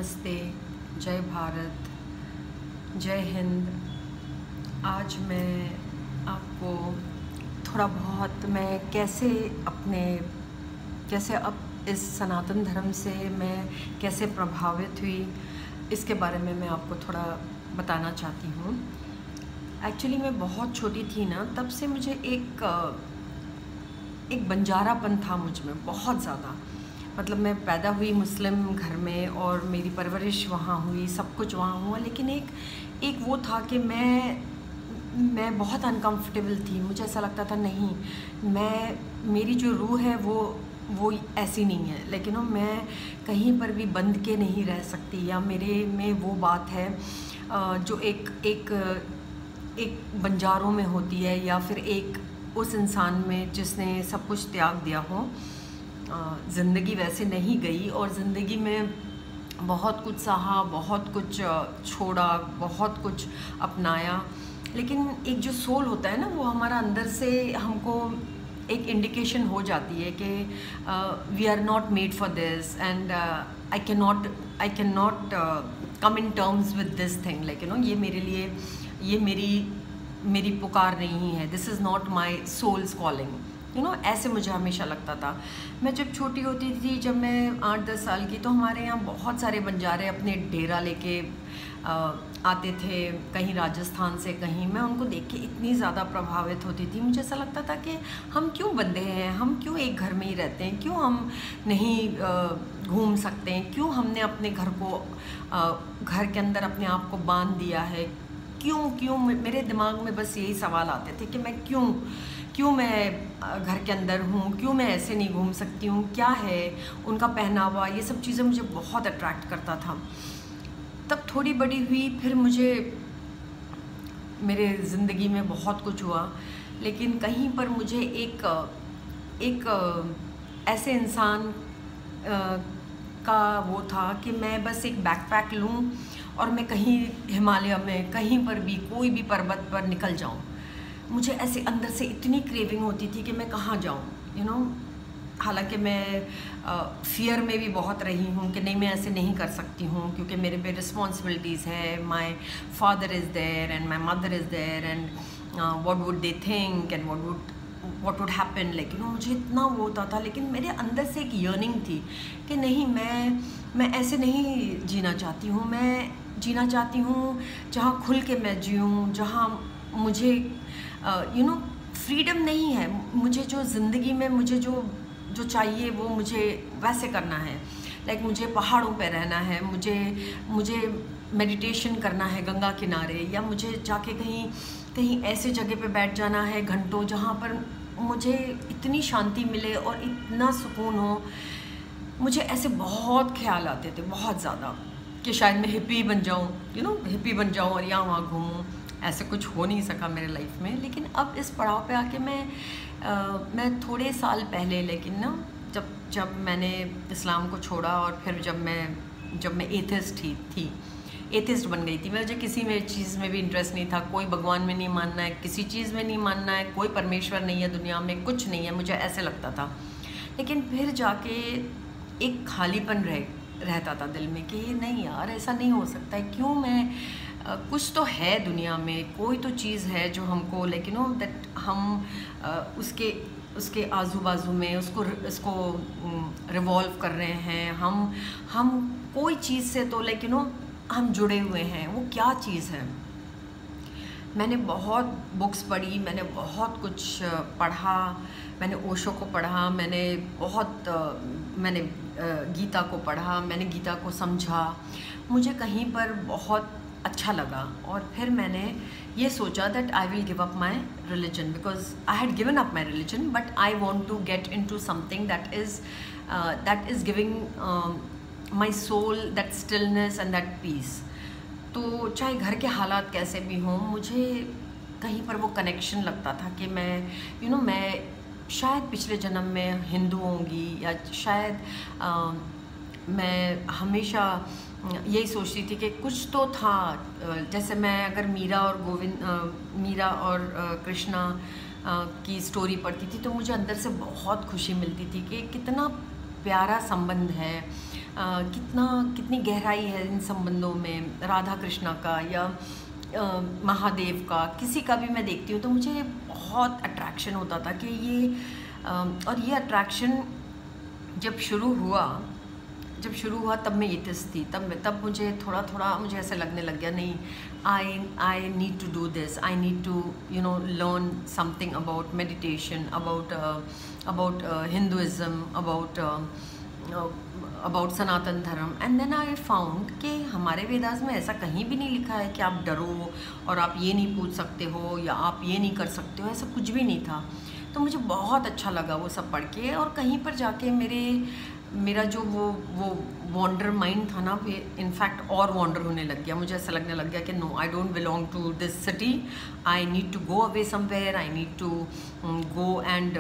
नमस्ते, जय भारत, जय हिंद। आज मैं आपको थोड़ा बहुत मैं कैसे अब इस सनातन धर्म से मैं कैसे प्रभावित हुई, इसके बारे में मैं आपको थोड़ा बताना चाहती हूँ। एक्चुअली मैं बहुत छोटी थी ना, तब से मुझे एक बंजारापन था मुझ में बहुत ज़्यादा। मतलब मैं पैदा हुई मुस्लिम घर में और मेरी परवरिश वहाँ हुई, सब कुछ वहाँ हुआ, लेकिन एक वो था कि मैं बहुत अनकंफर्टेबल थी। मुझे ऐसा लगता था नहीं, मेरी जो रूह है वो ऐसी नहीं है, लेकिन मैं कहीं पर भी बंध के नहीं रह सकती, या मेरे में वो बात है जो एक बंजारों में होती है, या फिर एक उस इंसान में जिसने सब कुछ त्याग दिया हो। ज़िंदगी वैसे नहीं गई और ज़िंदगी में बहुत कुछ सहा, बहुत कुछ छोड़ा, बहुत कुछ अपनाया, लेकिन एक जो सोल होता है ना, वो हमारा अंदर से हमको एक इंडिकेशन हो जाती है कि we are not made for this, and I can not come in terms with this thing, like ये मेरे लिए, ये मेरी पुकार नहीं है, this is not my soul's calling, ऐसे मुझे हमेशा लगता था। मैं जब छोटी होती थी, जब मैं 8-10 साल की, तो हमारे यहाँ बहुत सारे बंजारे अपने डेरा लेके आते थे, कहीं राजस्थान से कहीं। मैं उनको देख के इतनी ज़्यादा प्रभावित होती थी। मुझे ऐसा लगता था कि हम क्यों बंधे हैं, हम क्यों एक घर में ही रहते हैं, क्यों हम नहीं घूम सकते हैं, क्यों हमने अपने घर के अंदर अपने आप को बांध दिया है, क्यों मेरे दिमाग में बस यही सवाल आते थे कि मैं क्यों मैं घर के अंदर हूँ, क्यों मैं ऐसे नहीं घूम सकती हूँ, क्या है उनका पहनावा, ये सब चीज़ें मुझे बहुत अट्रैक्ट करता था। तब थोड़ी बड़ी हुई, फिर मेरे ज़िंदगी में बहुत कुछ हुआ, लेकिन कहीं पर मुझे एक ऐसे इंसान का वो था कि मैं बस एक बैकपैक लूँ और मैं कहीं हिमालय में कहीं पर भी कोई भी पर्वत पर निकल जाऊँ। मुझे ऐसे अंदर से इतनी क्रेविंग होती थी कि मैं कहाँ जाऊँ, हालांकि मैं फियर में भी बहुत रही हूँ कि नहीं, मैं ऐसे नहीं कर सकती हूँ, क्योंकि मेरे पे रिस्पॉन्सिबिलिटीज़ है। My father is there and my mother is there, and what would they think and what would happen, लेकिन मुझे इतना वो होता था। लेकिन मेरे अंदर से एक यर्निंग थी कि नहीं, मैं ऐसे नहीं जीना चाहती हूँ। मैं जीना चाहती हूँ जहाँ खुल के मैं जीऊँ, जहाँ मुझे फ्रीडम नहीं है। मुझे जो ज़िंदगी में मुझे जो चाहिए वो मुझे वैसे करना है। लाइक मुझे पहाड़ों पे रहना है, मुझे मेडिटेशन करना है गंगा किनारे, या मुझे जाके कहीं ऐसे जगह पे बैठ जाना है घंटों, जहाँ पर मुझे इतनी शांति मिले और इतना सुकून हो। मुझे ऐसे बहुत ख्याल आते थे, बहुत ज़्यादा, कि शायद मैं हिप्पी बन जाऊँ, हिप्पी बन जाऊँ और यहाँ वहाँ घूमूँ। ऐसे कुछ हो नहीं सका मेरे लाइफ में। लेकिन अब इस पड़ाव पे आके मैं थोड़े साल पहले, लेकिन ना, जब मैंने इस्लाम को छोड़ा, और फिर जब मैं एथिस्ट बन गई थी। मुझे किसी में चीज़ में भी इंटरेस्ट नहीं था, कोई भगवान में नहीं मानना है, किसी चीज़ में नहीं मानना है, कोई परमेश्वर नहीं है दुनिया में, कुछ नहीं है, मुझे ऐसे लगता था। लेकिन फिर जाके एक खालीपन रहता था दिल में कि नहीं यार, ऐसा नहीं हो सकता है। क्यों मैं कुछ तो है दुनिया में, कोई तो चीज़ है जो हमको, लेकिन दैट हम उसके आजू बाजू में इसको रिवॉल्व कर रहे हैं। हम कोई चीज़ से तो, लेकिन हम जुड़े हुए हैं। वो क्या चीज़ है? मैंने बहुत बुक्स पढ़ी, मैंने बहुत कुछ पढ़ा, मैंने ओशो को पढ़ा, मैंने गीता को पढ़ा, मैंने गीता को समझा। मुझे कहीं पर बहुत अच्छा लगा, और फिर मैंने ये सोचा that I will give up my religion, because I had given up my religion, but I want to get in to something that is giving my soul that stillness and that peace. तो चाहे घर के हालात कैसे भी हों, मुझे कहीं पर वो कनेक्शन लगता था कि मैं शायद पिछले जन्म में हिंदू होंगी, या शायद मैं हमेशा यही सोचती थी कि कुछ तो था। जैसे मैं अगर मीरा और कृष्णा की स्टोरी पढ़ती थी, तो मुझे अंदर से बहुत खुशी मिलती थी कि कितना प्यारा संबंध है कितनी गहराई है इन संबंधों में, राधा कृष्णा का या महादेव का, किसी का भी मैं देखती हूँ तो मुझे बहुत अट्रैक्शन होता था कि ये और ये अट्रैक्शन जब शुरू हुआ तब मैं एथिस्ट थी। तब मुझे थोड़ा मुझे ऐसे लगने लग गया, नहीं, I need to do this, I need to learn something about meditation, about Hinduism, about Sanatan Dharma. And then I found कि हमारे वेदास में ऐसा कहीं भी नहीं लिखा है कि आप डरो और आप ये नहीं पूछ सकते हो या आप ये नहीं कर सकते हो, ऐसा कुछ भी नहीं था। तो मुझे बहुत अच्छा लगा वो सब पढ़ के, और कहीं पर जाके मेरा जो वो वॉन्डर माइंड था ना, इनफैक्ट और वॉन्डर होने लग गया। मुझे ऐसा लगने लग गया कि no, I don't belong to this city, I need to go away somewhere, I need to go and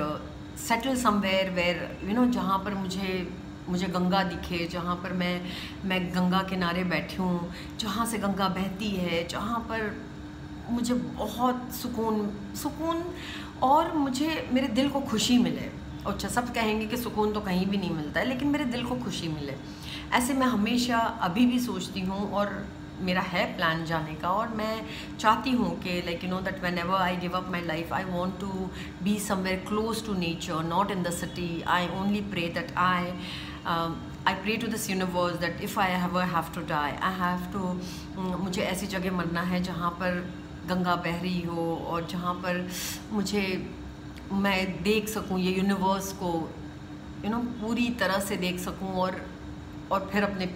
settle somewhere where जहाँ पर मुझे गंगा दिखे, जहाँ पर मैं गंगा किनारे बैठी हूँ, जहाँ से गंगा बहती है, जहाँ पर मुझे बहुत सुकून और मुझे मेरे दिल को खुशी मिले। अच्छा, सब कहेंगे कि सुकून तो कहीं भी नहीं मिलता है, लेकिन मेरे दिल को खुशी मिले, ऐसे मैं हमेशा अभी भी सोचती हूँ। और मेरा है प्लान जाने का, और मैं चाहती हूँ कि like that whenever I give up my life, I want to be somewhere close to nature, not in the city. I only pray that I pray to this universe that if I ever have to die, I have to मुझे ऐसी जगह मरना है जहाँ पर गंगा बह रही हो, और जहाँ पर मैं देख सकूँ ये यूनिवर्स को पूरी तरह से देख सकूँ, और फिर अपने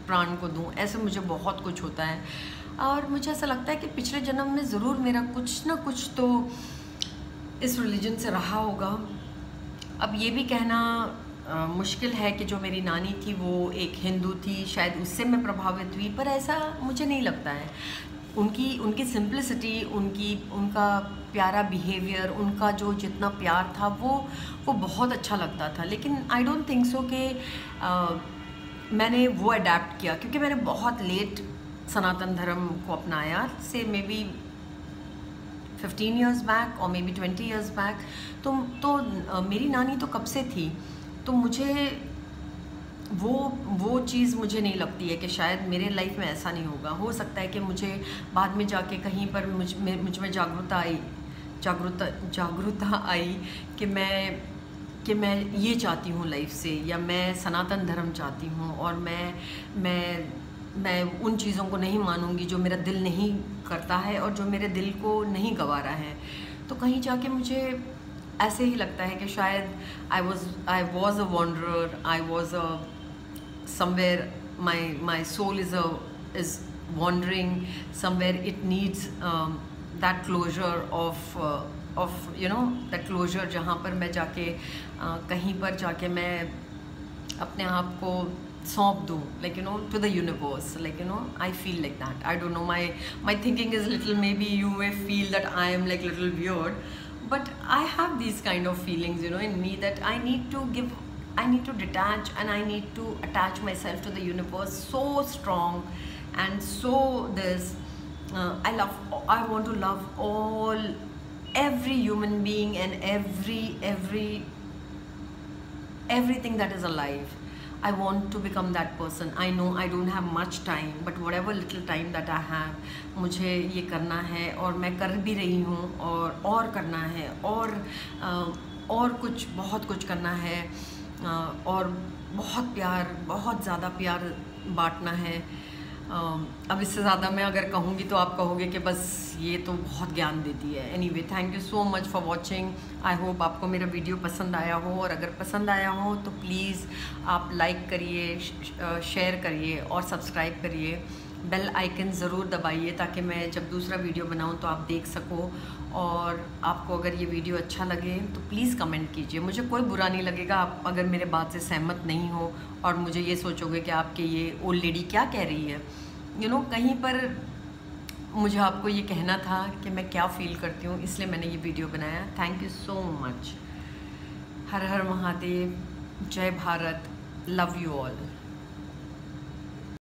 प्राण को दूँ। ऐसे मुझे बहुत कुछ होता है, और मुझे ऐसा लगता है कि पिछले जन्म में ज़रूर मेरा कुछ ना कुछ तो इस रिलीजन से रहा होगा। अब ये भी कहना मुश्किल है कि जो मेरी नानी थी वो एक हिंदू थी, शायद उससे मैं प्रभावित हुई, पर ऐसा मुझे नहीं लगता है। उनकी सिंप्लिसिटी, उनका प्यारा बिहेवियर, उनका जो जितना प्यार था वो बहुत अच्छा लगता था। लेकिन आई डोंट थिंक सो कि मैंने वो अडेप्ट किया, क्योंकि मैंने बहुत लेट सनातन धर्म को अपनाया, से मे बी 15 years बैक और मे बी 20 years बैक। तो मेरी नानी तो कब से थी, तो मुझे वो चीज़ मुझे नहीं लगती है कि शायद मेरे लाइफ में ऐसा नहीं होगा। हो सकता है कि मुझे बाद में जाके कहीं पर मुझ में जागरूकता आई कि मैं ये चाहती हूँ लाइफ से, या मैं सनातन धर्म चाहती हूँ, और मैं उन चीज़ों को नहीं मानूंगी जो मेरा दिल नहीं करता है और जो मेरे दिल को नहीं गंवारा है। तो कहीं जाके मुझे ऐसे ही लगता है कि शायद I was a wanderer, I was somewhere my soul is wandering somewhere. It needs that closure of that closure, जहाँ पर मैं जाके कहीं पर जाके मैं अपने आप को सौंप दूँ, like to the universe, like I feel like that. I don't know, my thinking is little, maybe you may feel that I am like little weird, but I have these kind of feelings in me, that I need to detach, and I need to attach myself to the universe so strong, and so this I want to love every human being and everything that is alive. I want to become that person. I know I don't have much time, but whatever little time that I have, मुझे ये करना है, और मैं कर भी रही हूँ, और करना है, और कुछ बहुत कुछ करना है, और बहुत ज़्यादा प्यार बांटना है। अब इससे ज़्यादा मैं अगर कहूँगी तो आप कहोगे कि बस ये तो बहुत ज्ञान देती है। Anyway, thank you so much for watching. I hope आपको मेरा वीडियो पसंद आया हो, और अगर पसंद आया हो तो प्लीज़ आप लाइक करिए, शेयर करिए और सब्सक्राइब करिए। बेल आइकन ज़रूर दबाइए ताकि मैं जब दूसरा वीडियो बनाऊँ तो आप देख सको। और आपको अगर ये वीडियो अच्छा लगे तो प्लीज़ कमेंट कीजिए। मुझे कोई बुरा नहीं लगेगा आप अगर मेरे बात से सहमत नहीं हो और मुझे ये सोचोगे कि आपके ये ओल्ड लेडी क्या कह रही है। कहीं पर मुझे आपको ये कहना था कि मैं क्या फ़ील करती हूँ, इसलिए मैंने ये वीडियो बनाया। Thank you so much. हर हर महादेव, जय भारत, लव यू ऑल।